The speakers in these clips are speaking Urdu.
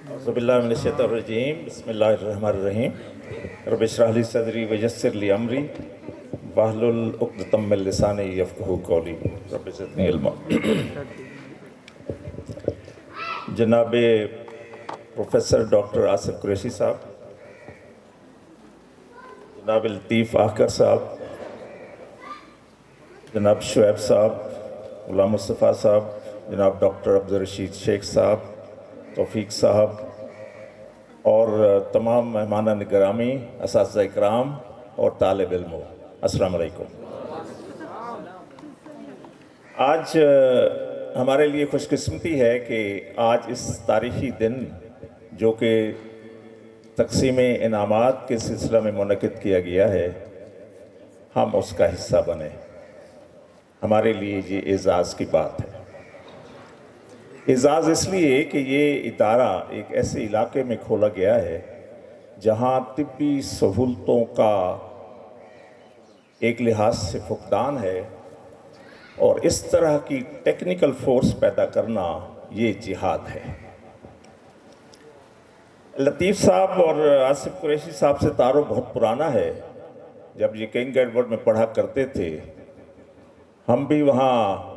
اعوذ باللہ من الشیطان الرجیم بسم اللہ الرحمن الرحیم رب اشرح لی صدری ویسر لی امری واحلل عقدۃ من لسانی یفقہوا قولی رب زدنی علما۔ جناب پروفیسر ڈاکٹر آصف قریشی صاحب، جناب لطیف آخر صاحب، جناب شعیب صاحب، غلام مصطفیٰ صاحب، جناب ڈاکٹر عبدالرشید شیخ صاحب، توفیق صاحب اور تمام مہمانان گرامی، اساتذہ اکرام اور طالب علموں، السلام علیکم۔ آج ہمارے لیے خوش قسمتی ہے کہ آج اس تاریخی دن جو کہ تقسیم انعامات کے سلسلہ میں منعقد کیا گیا ہے، ہم اس کا حصہ بنے۔ ہمارے لیے یہ اعزاز کی بات ہے۔ اعزاز اس لیے کہ یہ ادارہ ایک ایسے علاقے میں کھولا گیا ہے جہاں طبی سہولتوں کا ایک لحاظ سے فقدان ہے، اور اس طرح کی ٹیکنیکل فورس پیدا کرنا یہ جہاد ہے۔ لطیف صاحب اور آصف قریشی صاحب سے تعارف بہت پرانا ہے۔ جب یہ کنگ ایڈورڈ میں پڑھا کرتے تھے، ہم بھی وہاں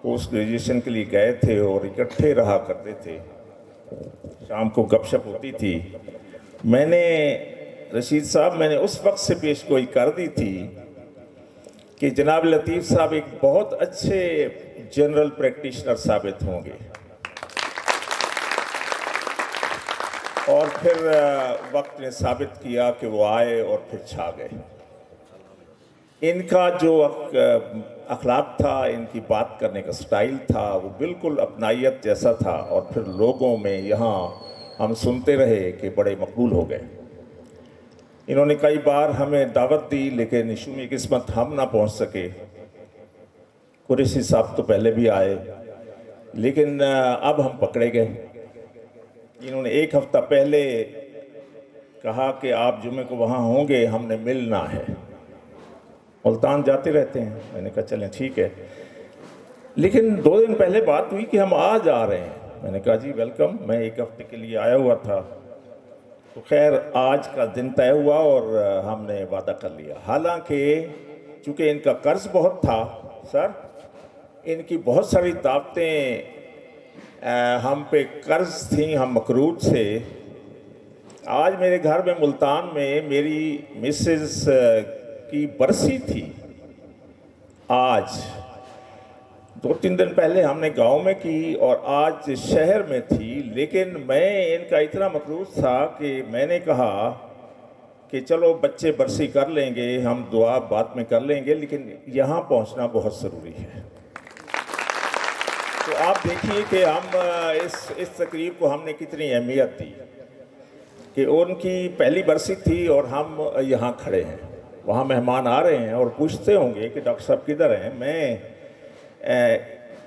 پوسٹ گریجویشن کے لیے گئے تھے اور اکٹھے رہا کرتے تھے۔ شام کو گپ شپ ہوتی تھی۔ میں نے رشید صاحب میں نے اس وقت سے پیش گوئی کر دی تھی کہ جناب لطیف صاحب ایک بہت اچھے جنرل پریکٹیشنر ثابت ہوں گے، اور پھر وقت نے ثابت کیا کہ وہ آئے اور پھر چھا گئے۔ ان کا جو اخلاق تھا، ان کی بات کرنے کا سٹائل تھا، وہ بالکل اپنائیت جیسا تھا، اور پھر لوگوں میں یہاں ہم سنتے رہے کہ بڑے مقبول ہو گئے۔ انہوں نے کئی بار ہمیں دعوت دی، لیکن شوم قسمت ہم نہ پہنچ سکے۔ قریشی صاحب تو پہلے بھی آئے، لیکن اب ہم پکڑے گئے۔ انہوں نے ایک ہفتہ پہلے کہا کہ آپ جمعے کو وہاں ہوں گے، ہم نے ملنا ہے۔ ملتان جاتے رہتے ہیں۔ میں نے کہا چلیں ٹھیک ہے، لیکن 2 دن پہلے بات ہوئی کہ ہم آج آ رہے ہیں۔ میں نے کہا جی ویلکم، میں ایک ہفتے کے لیے آیا ہوا تھا۔ تو خیر آج کا دن طے ہوا اور ہم نے وعدہ کر لیا، حالانکہ چونکہ ان کا قرض بہت تھا سر، ان کی بہت ساری دعوتیں ہم پہ قرض تھیں، ہم مقروض تھے۔ آج میرے گھر میں ملتان میں میری مسز کی برسی تھی۔ آج 2-3 دن پہلے ہم نے گاؤں میں کی اور آج شہر میں تھی، لیکن میں ان کا اتنا مقروض تھا کہ میں نے کہا کہ چلو بچے برسی کر لیں گے، ہم دعا بعد میں کر لیں گے، لیکن یہاں پہنچنا بہت ضروری ہے۔ تو آپ دیکھیے کہ ہم اس تقریب کو ہم نے کتنی اہمیت دی کہ ان کی پہلی برسی تھی اور ہم یہاں کھڑے ہیں۔ وہاں مہمان آ رہے ہیں اور پوچھتے ہوں گے کہ ڈاکٹر صاحب کدھر ہیں۔ میں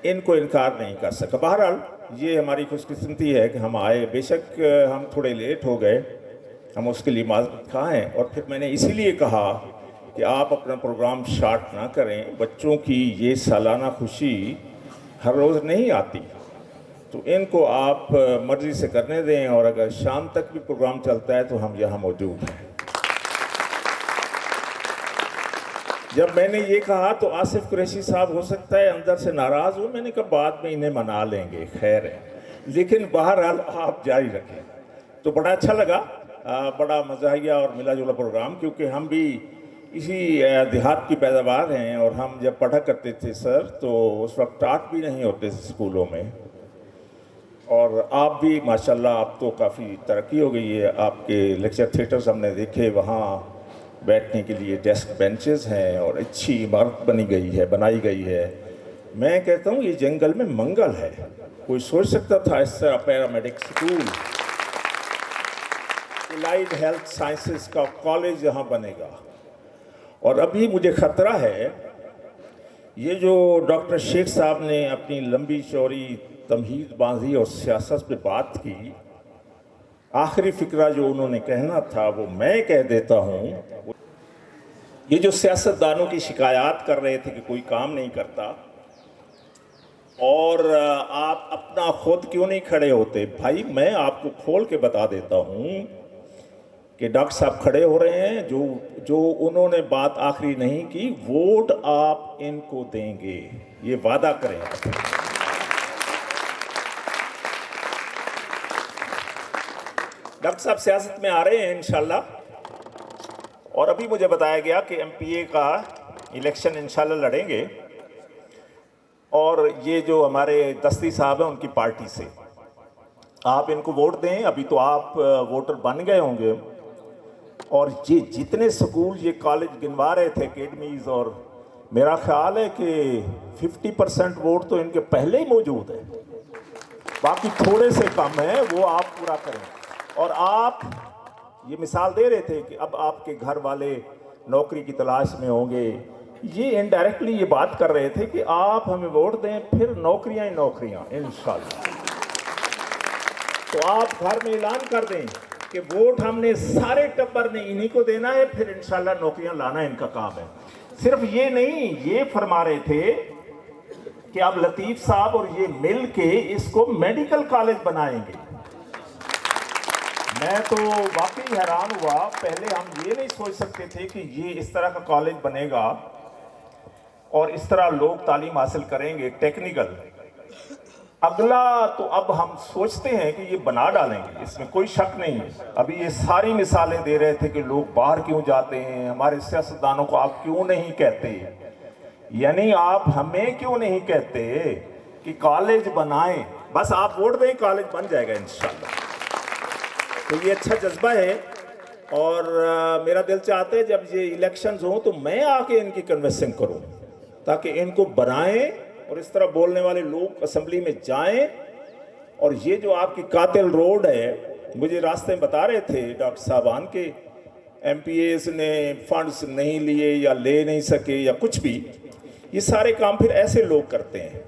ان کو انکار نہیں کر سکا۔ بہرحال یہ ہماری خوش قسمتی ہے کہ ہم آئے، بے شک ہم تھوڑے لیٹ ہو گئے، ہم اس کے لیے معذرت خواہ ہیں۔ اور پھر میں نے اسی لیے کہا کہ آپ اپنا پروگرام شارٹ نہ کریں، بچوں کی یہ سالانہ خوشی ہر روز نہیں آتی، تو ان کو آپ مرضی سے کرنے دیں، اور اگر شام تک بھی پروگرام چلتا ہے تو ہم یہاں موجود ہیں۔ جب میں نے یہ کہا تو آصف قریشی صاحب ہو سکتا ہے اندر سے ناراض ہو، میں نے کہا بعد میں انہیں منا لیں گے، خیر ہے، لیکن بہرحال آپ جاری رکھیں۔ تو بڑا اچھا لگا، بڑا مزاحیہ اور ملا جلا پروگرام، کیونکہ ہم بھی اسی دیہات کی پیداوار ہیں، اور ہم جب پڑھا کرتے تھے سر تو اس وقت ٹاٹ بھی نہیں ہوتے تھے اسکولوں میں، اور آپ بھی ماشاءاللہ اب تو کافی ترقی ہو گئی ہے۔ آپ کے لیکچر تھیٹرز ہم نے دیکھے، وہاں بیٹھنے کے لیے ڈیسک بینچز ہیں اور اچھی عمارت بنائی گئی ہے۔ میں کہتا ہوں یہ جنگل میں منگل ہے۔ کوئی سوچ سکتا تھا اس طرح paramedic school, allied health sciences کا کالج یہاں بنے گا؟ اور ابھی مجھے خطرہ ہے، یہ جو ڈاکٹر شیخ صاحب نے اپنی لمبی چوڑی تمہید باندھی اور سیاست پہ بات کی، آخری فقرہ جو انہوں نے کہنا تھا وہ میں کہہ دیتا ہوں۔ یہ جو سیاستدانوں کی شکایات کر رہے تھے کہ کوئی کام نہیں کرتا، اور آپ اپنا خود کیوں نہیں کھڑے ہوتے؟ بھائی میں آپ کو کھول کے بتا دیتا ہوں کہ ڈاکٹر صاحب کھڑے ہو رہے ہیں، جو انہوں نے بات آخری نہیں کی، ووٹ آپ ان کو دیں گے، یہ وعدہ کریں آپ۔ ڈاکٹر صاحب سیاست میں آ رہے ہیں انشاءاللہ، اور ابھی مجھے بتایا گیا کہ ایم پی اے کا الیکشن انشاءاللہ لڑیں گے، اور یہ جو ہمارے دستی صاحب ہیں ان کی پارٹی سے آپ ان کو ووٹ دیں۔ ابھی تو آپ ووٹر بن گئے ہوں گے، اور یہ جتنے سکول یہ کالج گنوا رہے تھے اکیڈمیز، اور میرا خیال ہے کہ 50% ووٹ تو ان کے پہلے ہی موجود ہے، باقی تھوڑے سے کم ہیں، وہ آپ پورا کریں۔ اور آپ یہ مثال دے رہے تھے کہ اب آپ کے گھر والے نوکری کی تلاش میں ہوں گے، یہ انڈائریکٹلی یہ بات کر رہے تھے کہ آپ ہمیں ووٹ دیں، پھر نوکریاں ہی نوکریاں انشاءاللہ۔ تو آپ گھر میں اعلان کر دیں کہ ووٹ ہم نے سارے ٹبر نے انہی کو دینا ہے، پھر انشاءاللہ نوکریاں لانا ان کا کام ہے۔ صرف یہ نہیں، یہ فرما رہے تھے کہ اب لطیف صاحب اور یہ مل کے اس کو میڈیکل کالج بنائیں گے۔ میں تو واقعی حیران ہوا، پہلے ہم یہ نہیں سوچ سکتے تھے کہ یہ اس طرح کا کالج بنے گا اور اس طرح لوگ تعلیم حاصل کریں گے ٹیکنیکل۔ اگلا تو اب ہم سوچتے ہیں کہ یہ بنا ڈالیں گے، اس میں کوئی شک نہیں ہے۔ ابھی یہ ساری مثالیں دے رہے تھے کہ لوگ باہر کیوں جاتے ہیں، ہمارے سیاستدانوں کو آپ کیوں نہیں کہتے، یعنی آپ ہمیں کیوں نہیں کہتے کہ کالج بنائیں، بس آپ ووٹ دیں کالج بن جائے گا انشاءاللہ۔ تو یہ اچھا جذبہ ہے، اور میرا دل چاہتا ہے جب یہ الیکشنز ہوں تو میں آ کے ان کی کنوینسنگ کروں، تاکہ ان کو بنائیں، اور اس طرح بولنے والے لوگ اسمبلی میں جائیں۔ اور یہ جو آپ کی قاتل روڈ ہے، مجھے راستے میں بتا رہے تھے ڈاکٹر صاحبان کہ ایم پی ایز نے فنڈز نہیں لیے یا لے نہیں سکے یا کچھ بھی، یہ سارے کام پھر ایسے لوگ کرتے ہیں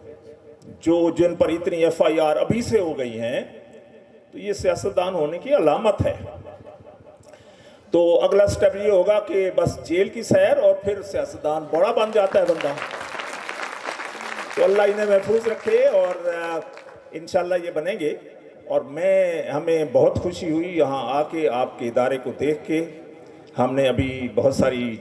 جن پر اتنی ایف آئی آر ابھی سے ہو گئی ہیں، تو یہ سیاستدان ہونے کی علامت ہے۔ تو اگلا سٹیپ یہ ہوگا کہ بس جیل کی سیر، اور پھر سیاستدان بڑا بن جاتا ہے بندہ۔ تو اللہ انہیں محفوظ رکھے، اور انشاءاللہ یہ بنیں گے۔ اور ہمیں بہت خوشی ہوئی یہاں آ کے آپ کے ادارے کو دیکھ کے۔ ہم نے ابھی بہت ساری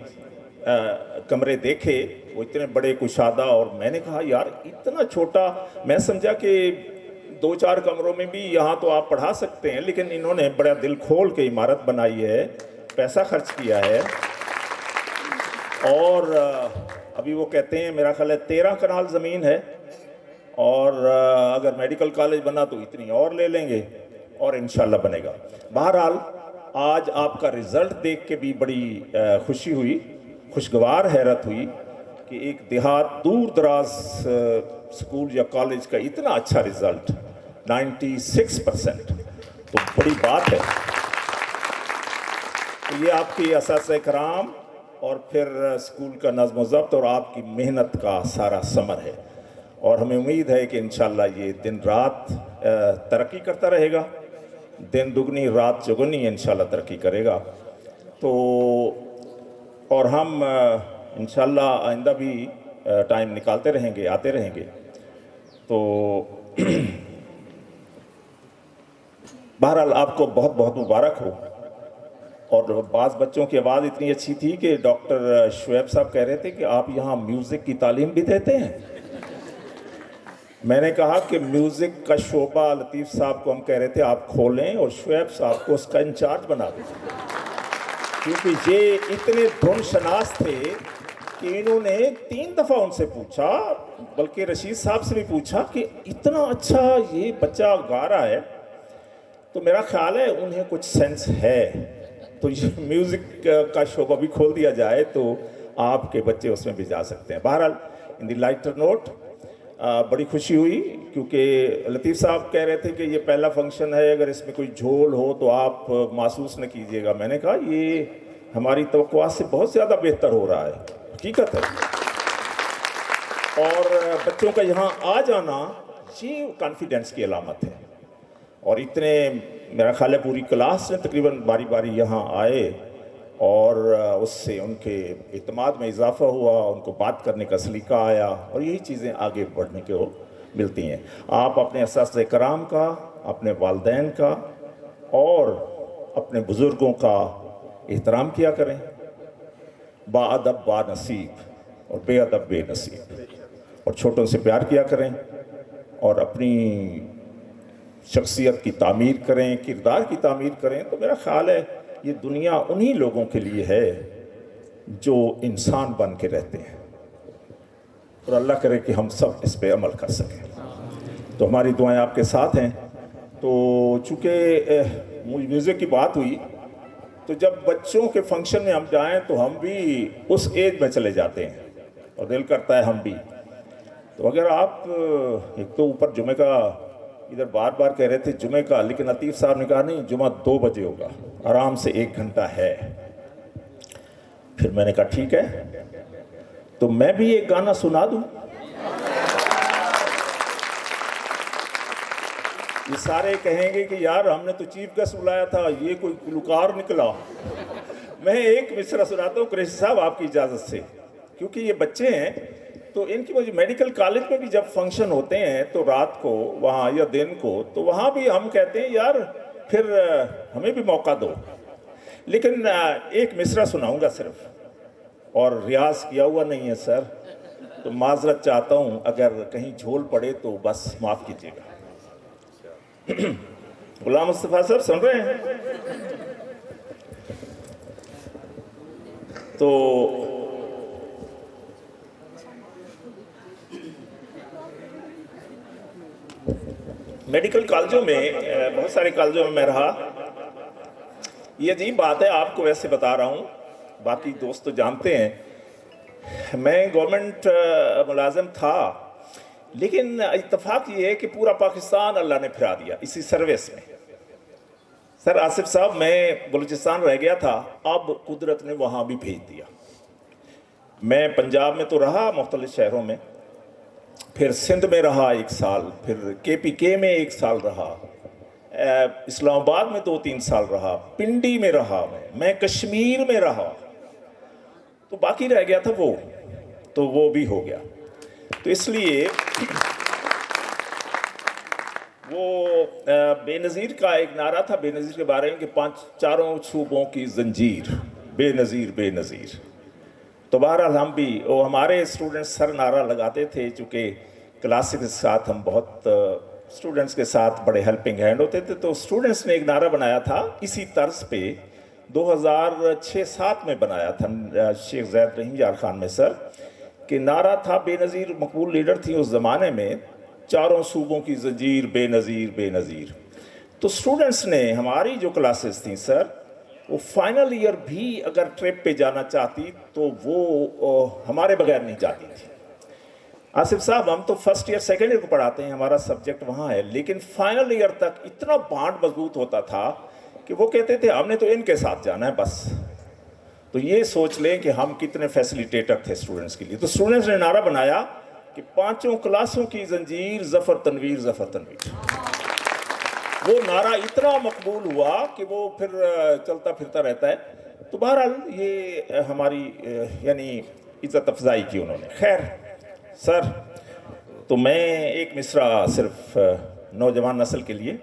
کمرے دیکھے، وہ اتنے بڑے کشادہ، اور میں نے کہا یار اتنا چھوٹا، میں سمجھا کہ 2-4 کمروں میں بھی یہاں تو آپ پڑھا سکتے ہیں، لیکن انہوں نے بڑا دل کھول کے عمارت بنائی ہے، پیسہ خرچ کیا ہے۔ اور ابھی وہ کہتے ہیں میرا خیال ہے 13 کنال زمین ہے، اور اگر میڈیکل کالج بنا تو اتنی اور لے لیں گے، اور انشاءاللہ بنے گا۔ بہرحال آج آپ کا رزلٹ دیکھ کے بھی بڑی خوشی ہوئی، خوشگوار حیرت ہوئی کہ ایک دیہات دور دراز سکول یا کالج کا اتنا اچھا رزلٹ 96%، تو بڑی بات ہے۔ تو یہ آپ کی اساتذہ کرام اور پھر اسکول کا نظم و ضبط اور آپ کی محنت کا سارا ثمر ہے، اور ہمیں امید ہے کہ انشاءاللہ یہ دن رات ترقی کرتا رہے گا، دن دگنی رات چگنی انشاءاللہ ترقی کرے گا۔ تو اور ہم انشاءاللہ آئندہ بھی ٹائم نکالتے رہیں گے، آتے رہیں گے۔ تو بہرحال آپ کو بہت بہت مبارک ہو۔ اور بعض بچوں کی آواز اتنی اچھی تھی کہ ڈاکٹر شعیب صاحب کہہ رہے تھے کہ آپ یہاں میوزک کی تعلیم بھی دیتے ہیں۔ میں نے کہا کہ میوزک کا شعبہ لطیف صاحب کو ہم کہہ رہے تھے آپ کھولیں، اور شعیب صاحب کو اس کا انچارج بنا دیں، کیونکہ یہ اتنے دھن شناس تھے کہ انہوں نے 3 دفعہ ان سے پوچھا، بلکہ رشید صاحب سے بھی پوچھا کہ اتنا اچھا یہ بچہ گا رہا ہے، تو میرا خیال ہے انہیں کچھ سینس ہے، تو یہ میوزک کا شعبہ بھی کھول دیا جائے تو آپ کے بچے اس میں بھی جا سکتے ہیں۔ بہرحال ان دی لائٹر نوٹ بڑی خوشی ہوئی، کیونکہ لطیف صاحب کہہ رہے تھے کہ یہ پہلا فنکشن ہے، اگر اس میں کوئی جھول ہو تو آپ محسوس نہ کیجیے گا۔ میں نے کہا یہ ہماری توقعات سے بہت زیادہ بہتر ہو رہا ہے، حقیقت ہے۔ اور بچوں کا یہاں آ جانا یہ کانفیڈنس کی علامت ہے، اور اتنے میرا خیال ہے پوری کلاس نے تقریباً باری باری یہاں آئے، اور اس سے ان کے اعتماد میں اضافہ ہوا، ان کو بات کرنے کا سلیقہ آیا، اور یہی چیزیں آگے بڑھنے کو ملتی ہیں. آپ اپنے اساتذہ کرام کا، اپنے والدین کا اور اپنے بزرگوں کا احترام کیا کریں. با ادب با نصیب اور بے ادب بے نصیب. اور چھوٹوں سے پیار کیا کریں اور اپنی شخصیت کی تعمیر کریں، کردار کی تعمیر کریں. تو میرا خیال ہے یہ دنیا انہی لوگوں کے لیے ہے جو انسان بن کے رہتے ہیں، اور اللہ کرے کہ ہم سب اس پہ عمل کر سکیں. تو ہماری دعائیں آپ کے ساتھ ہیں. تو چونکہ میوزک کی بات ہوئی، تو جب بچوں کے فنکشن میں ہم جائیں تو ہم بھی اس ایج میں چلے جاتے ہیں اور دل کرتا ہے ہم بھی. تو اگر آپ ایک تو اوپر جمعہ کا ادھر بار بار کہہ رہے تھے جمعہ کا، لیکن عطیف صاحب نے کہا نہیں جمعہ 2 بجے ہوگا، آرام سے 1 گھنٹہ ہے. پھر میں نے کہا ٹھیک ہے، تو میں بھی ایک گانا سنا دوں. یہ سارے کہیں گے کہ یار ہم نے تو چیف گیسٹ بلایا تھا، یہ کوئی گلوکار نکلا. میں ایک مصرع سناتا ہوں قریشی صاحب آپ کی اجازت سے، کیونکہ یہ بچے ہیں تو ان کی وجہ. میڈیکل کالج میں بھی جب فنکشن ہوتے ہیں تو رات کو وہاں یا دن کو، تو وہاں بھی ہم کہتے ہیں یار پھر ہمیں بھی موقع دو. لیکن ایک مصرع سناؤں گا صرف، اور ریاض کیا ہوا نہیں ہے سر، تو معذرت چاہتا ہوں اگر کہیں جھول پڑے تو بس معاف کیجیے گا. غلام مصطفیٰ صاحب سن رہے ہیں؟ تو میڈیکل کالجوں میں، بہت سارے کالجوں میں میں رہا. یہ عجیب بات ہے، آپ کو ویسے بتا رہا ہوں، باقی دوست تو جانتے ہیں. میں گورنمنٹ ملازم تھا، لیکن اتفاق یہ ہے کہ پورا پاکستان اللہ نے پھرا دیا اسی سروس میں. سر آصف صاحب، میں بلوچستان رہ گیا تھا، اب قدرت نے وہاں بھی بھیج دیا. میں پنجاب میں تو رہا مختلف شہروں میں، پھر سندھ میں رہا 1 سال، پھر KPK میں 1 سال رہا، اسلام آباد میں 2-3 سال رہا، پنڈی میں رہا، میں کشمیر میں رہا. تو باقی رہ گیا تھا وہ بھی ہو گیا. تو اس لیے وہ بے نظیر کا ایک نعرہ تھا بے نظیر کے بارے میں کہ 4 صوبوں کی زنجیر، بے نظیر بے نظیر. تو بہرحال ہم بھی، ہمارے اسٹوڈنٹس سر نعرہ لگاتے تھے، چونکہ کلاسز کے ساتھ ہم بہت اسٹوڈنٹس کے ساتھ بڑے ہیلپنگ ہینڈ ہوتے تھے. تو اسٹوڈنٹس نے ایک نعرہ بنایا تھا اسی طرز پہ، 2006-07 میں بنایا تھا شیخ زید رحیم یار خان میں سر، کہ نعرہ تھا بے نظیر مقبول لیڈر تھی اس زمانے میں، 4 صوبوں کی زنجیر بے نظیر بے نظیر. تو اسٹوڈنٹس نے، ہماری جو کلاسز تھیں سر، وہ فائنل ایئر بھی اگر ٹرپ پہ جانا چاہتی تو وہ ہمارے بغیر نہیں جاتی تھی. آصف صاحب ہم تو فرسٹ ایئر سیکنڈ ایئر کو پڑھاتے ہیں، ہمارا سبجیکٹ وہاں ہے، لیکن فائنل ایئر تک اتنا بانڈ مضبوط ہوتا تھا کہ وہ کہتے تھے ہم نے تو ان کے ساتھ جانا ہے بس. تو یہ سوچ لیں کہ ہم کتنے فیسیلیٹیٹر تھے اسٹوڈنٹس کے لیے. تو اسٹوڈنٹس نے نعرہ بنایا کہ 5 کلاسوں کی زنجیر، ظفر تنویر ظفر تنویر. وہ نعرہ اتنا مقبول ہوا کہ وہ پھر چلتا پھرتا رہتا ہے. تو بہرحال یہ ہماری یعنی عزت افزائی کی انہوں نے. خیر سر، تو میں ایک مصرع صرف نوجوان نسل کے لیے،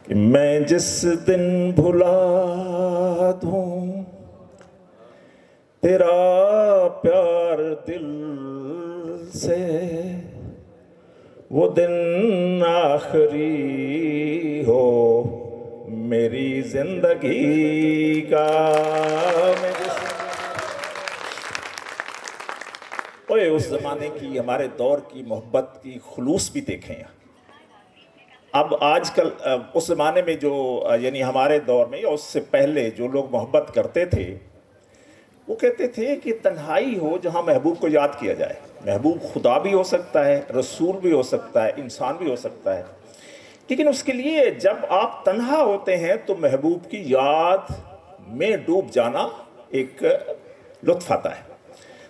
کہ میں جس دن بھلا دوں تیرا پیار دل سے، وہ دن آخری ہو میری زندگی کا. اوے اس زمانے کی، ہمارے دور کی محبت کی خلوص بھی دیکھیں. اب آج کل اس زمانے میں جو یعنی ہمارے دور میں یا اس سے پہلے جو لوگ محبت کرتے تھے، وہ کہتے تھے کہ تنہائی ہو جہاں محبوب کو یاد کیا جائے. محبوب خدا بھی ہو سکتا ہے، رسول بھی ہو سکتا ہے، انسان بھی ہو سکتا ہے، لیکن اس کے لیے جب آپ تنہا ہوتے ہیں تو محبوب کی یاد میں ڈوب جانا ایک لطف آتا ہے.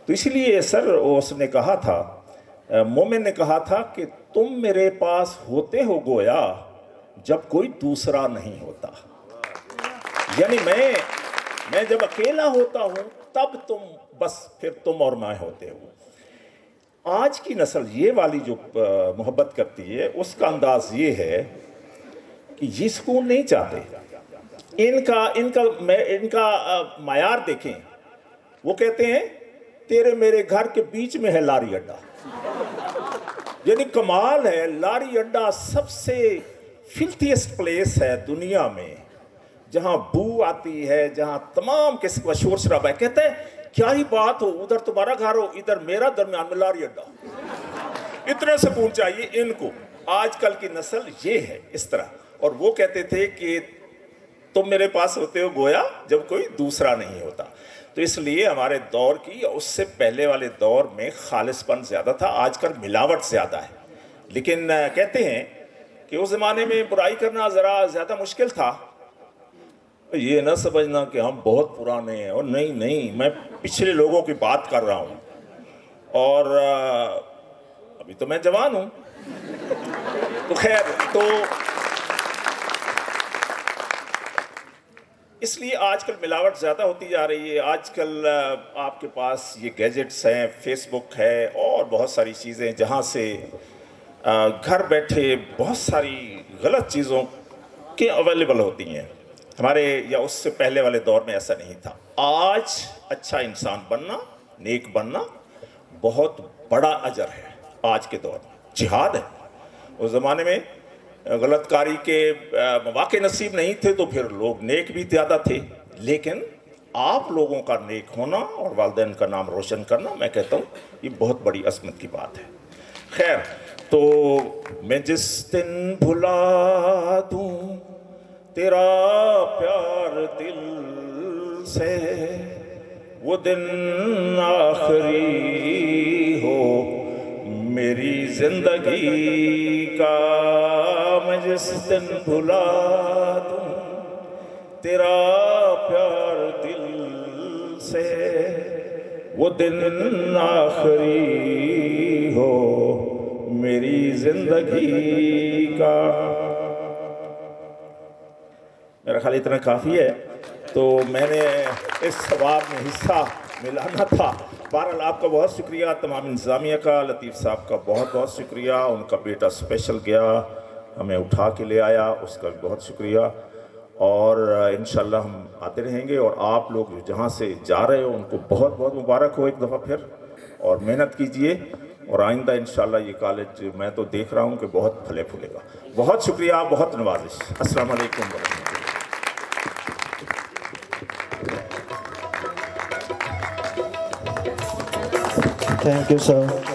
تو اسی لیے سر اس نے کہا تھا، مومن نے کہا تھا کہ تم میرے پاس ہوتے ہو گویا جب کوئی دوسرا نہیں ہوتا. یعنی میں جب اکیلا ہوتا ہوں تب تم، بس پھر تم اور میں ہوتے ہو. آج کی نسل یہ والی جو محبت کرتی ہے اس کا انداز یہ ہے کہ یہ سکون نہیں چاہتے. ان کا معیار دیکھیں, وہ کہتے ہیں تیرے میرے گھر کے بیچ میں ہے لاری اڈا. یعنی کمال ہے, لاری اڈا سب سے فلتھیسٹ پلیس ہے دنیا میں, جہاں بو آتی ہے, جہاں تمام قسم کا شور شرابہ ہے. کہتے ہیں کیا ہی بات ہو, ادھر تمہارا گھر ہو, ادھر میرا, درمیان میں لاری اڈا. اتنا سکون چاہیے ان کو. آج کل کی نسل یہ ہے اس طرح. اور وہ کہتے تھے کہ تم میرے پاس ہوتے ہو گویا جب کوئی دوسرا نہیں ہوتا. تو اس لیے ہمارے دور کی یا اس سے پہلے والے دور میں خالص پن زیادہ تھا, آج کل ملاوٹ زیادہ ہے. لیکن کہتے ہیں کہ اس زمانے میں برائی کرنا ذرا زیادہ مشکل تھا. یہ نہ سمجھنا کہ ہم بہت پرانے ہیں, اور نہیں, میں پچھلے لوگوں کی بات کر رہا ہوں, اور ابھی تو میں جوان ہوں. تو خیر, تو اس لیے آج کل ملاوٹ زیادہ ہوتی جا رہی ہے. آج کل آپ کے پاس یہ گیجٹس ہیں, فیس بک ہے, اور بہت ساری چیزیں جہاں سے گھر بیٹھے بہت ساری غلط چیزوں کے اویلیبل ہوتی ہیں. ہمارے یا اس سے پہلے والے دور میں ایسا نہیں تھا. آج اچھا انسان بننا, نیک بننا بہت بڑا اجر ہے. آج کے دور میں جہاد ہے. اس زمانے میں غلط کاری کے مواقع نصیب نہیں تھے تو پھر لوگ نیک بھی زیادہ تھے. لیکن آپ لوگوں کا نیک ہونا اور والدین کا نام روشن کرنا, میں کہتا ہوں یہ بہت بڑی عظمت کی بات ہے. خیر, تو میں جس دن بھلا دوں تیرا پیار دل سے, وہ دن آخری ہو میری زندگی کا. میں جس دن بھلا دوں تیرا پیار دل سے, وہ دن آخری ہو میری زندگی کا. میرا خیال اتنا کافی ہے. تو میں نے اس ثواب میں حصہ ملانا تھا. بہرحال آپ کا بہت شکریہ, تمام انتظامیہ کا, لطیف صاحب کا بہت بہت شکریہ. ان کا بیٹا اسپیشل گیا, ہمیں اٹھا کے لے آیا, اس کا بھی بہت شکریہ. اور انشاءاللہ ہم آتے رہیں گے. اور آپ لوگ جہاں سے جا رہے ہو ان کو بہت بہت مبارک ہو ایک دفعہ پھر, اور محنت کیجئے. اور آئندہ انشاءاللہ یہ کالج میں تو دیکھ رہا ہوں کہ بہت پھلے پھولے گا. بہت شکریہ, بہت نوازش. السلام علیکم ورحمۃ اللہ. Thank you, sir.